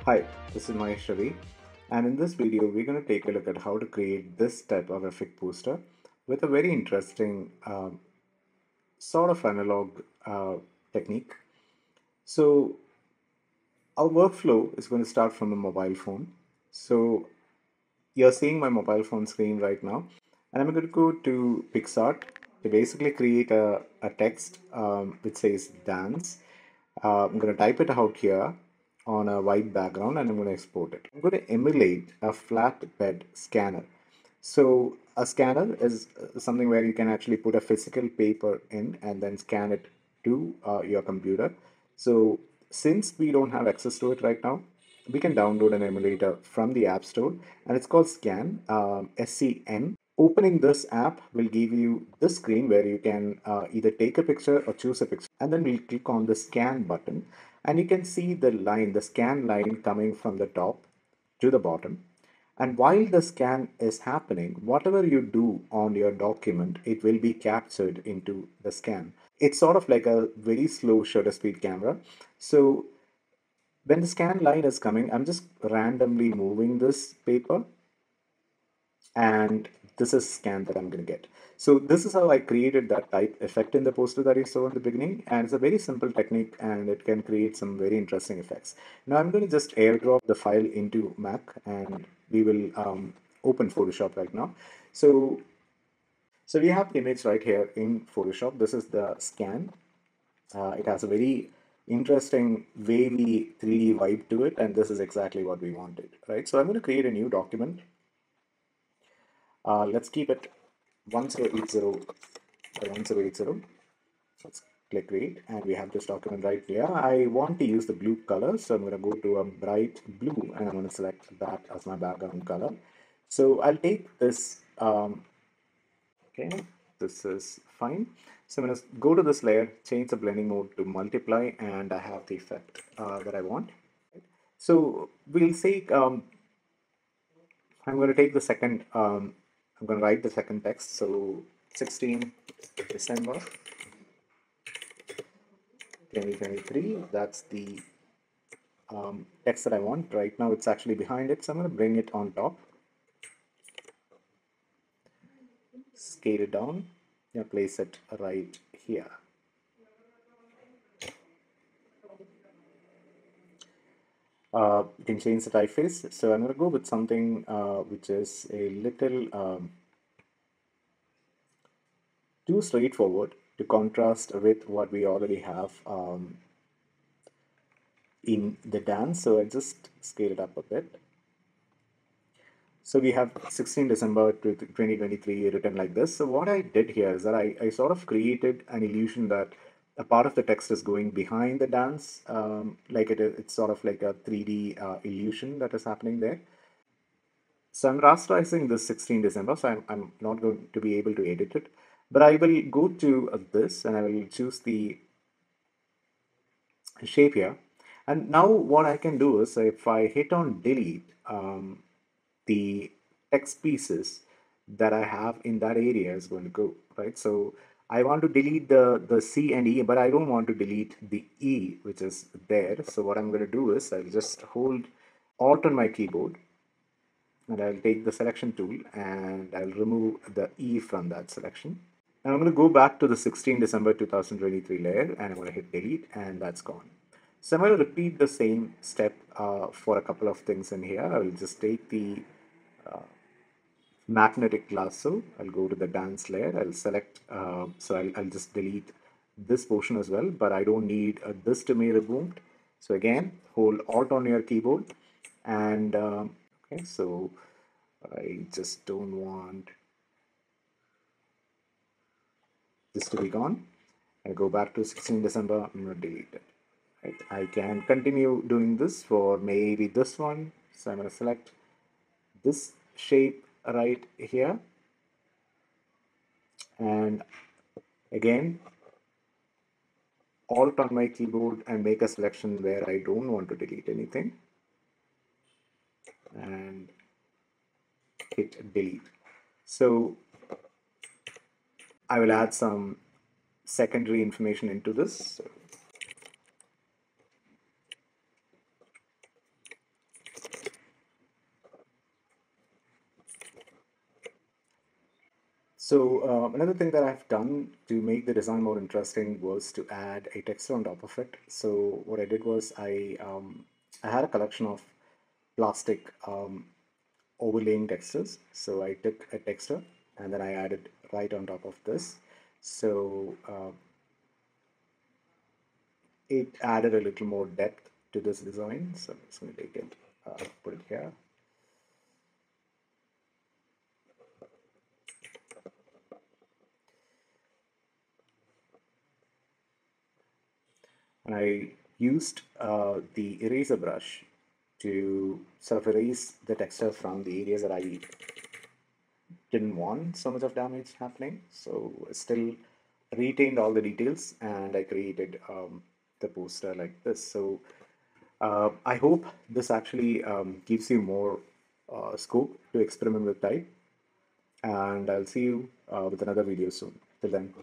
Hi, this is Mahesh Ravi, and in this video, we're going to take a look at how to create this type of effect poster with a very interesting sort of analog technique. So, our workflow is going to start from a mobile phone. So, you're seeing my mobile phone screen right now, and I'm going to go to PixArt to basically create a text which says dance. I'm going to type it out here on a white background and I'm going to export it. I'm going to emulate a flatbed scanner. So a scanner is something where you can actually put a physical paper in and then scan it to your computer. So since we don't have access to it right now, we can download an emulator from the App Store, and it's called Scan, SCN. Opening this app will give you this screen where you can either take a picture or choose a picture, and then we'll click on the scan button, and you can see the scan line coming from the top to the bottom. And while the scan is happening, whatever you do on your document, it will be captured into the scan. It's sort of like a very slow shutter speed camera. So when the scan line is coming, I'm just randomly moving this paper, and this is scan that I'm going to get. So this is how I created that type effect in the poster that you saw in the beginning, and it's a very simple technique and it can create some very interesting effects. Now I'm going to just airdrop the file into Mac, and we will open Photoshop right now. So we have the image right here in Photoshop. This is the scan. It has a very interesting wavy 3D vibe to it, and this is exactly what we wanted, right? So I'm going to create a new document. Let's keep it 1080 by 1080. Let's click create, and we have this document right here. I want to use the blue color, so I'm going to go to a bright blue and I'm going to select that as my background color. So I'll take this, okay, this is fine. So I'm going to go to this layer, change the blending mode to multiply, and I have the effect that I want. So we'll say I'm going to take the second, I'm going to write the second text. So 16 December 2023, that's the text that I want. Right now it's actually behind it, so I'm going to bring it on top, scale it down, and place it right here. You can change the typeface. So I'm going to go with something which is a little too straightforward to contrast with what we already have in the dance. So I just scale it up a bit. So we have 16 December 2023 written like this. So what I did here is that I sort of created an illusion that a part of the text is going behind the dance, like it's sort of like a 3D illusion that is happening there. So I'm rasterizing this 16 December, so I'm not going to be able to edit it, but I will go to this and I will choose the shape here. And now what I can do is if I hit on delete, the text pieces that I have in that area is going to go, right? So I want to delete the C and E, but I don't want to delete the E, which is there. So what I'm going to do is I'll just hold Alt on my keyboard, and I'll take the selection tool and I'll remove the E from that selection. And I'm going to go back to the 16 December 2023 layer, and I'm going to hit delete, and that's gone. So I'm going to repeat the same step for a couple of things in here. I will just take the magnetic lasso. I'll go to the dance layer. I'll select, so I'll just delete this portion as well, but I don't need this to be removed. So again, hold Alt on your keyboard, and okay, so I just don't want this to be gone. I go back to 16 December, I'm going to delete it. Right? I can continue doing this for maybe this one. So I'm going to select this shape right here. And again, Alt on my keyboard and make a selection where I don't want to delete anything. And hit delete. So I will add some secondary information into this. So Another thing that I've done to make the design more interesting was to add a texture on top of it. So what I did was I had a collection of plastic overlaying textures. So I took a texture and then I added right on top of this. So it added a little more depth to this design. So I'm just going to take it, put it here. And I used the eraser brush to sort of erase the texture from the areas that I didn't want so much of damage happening. So I still retained all the details and I created the poster like this. So I hope this actually gives you more scope to experiment with type. And I'll see you with another video soon. Till then.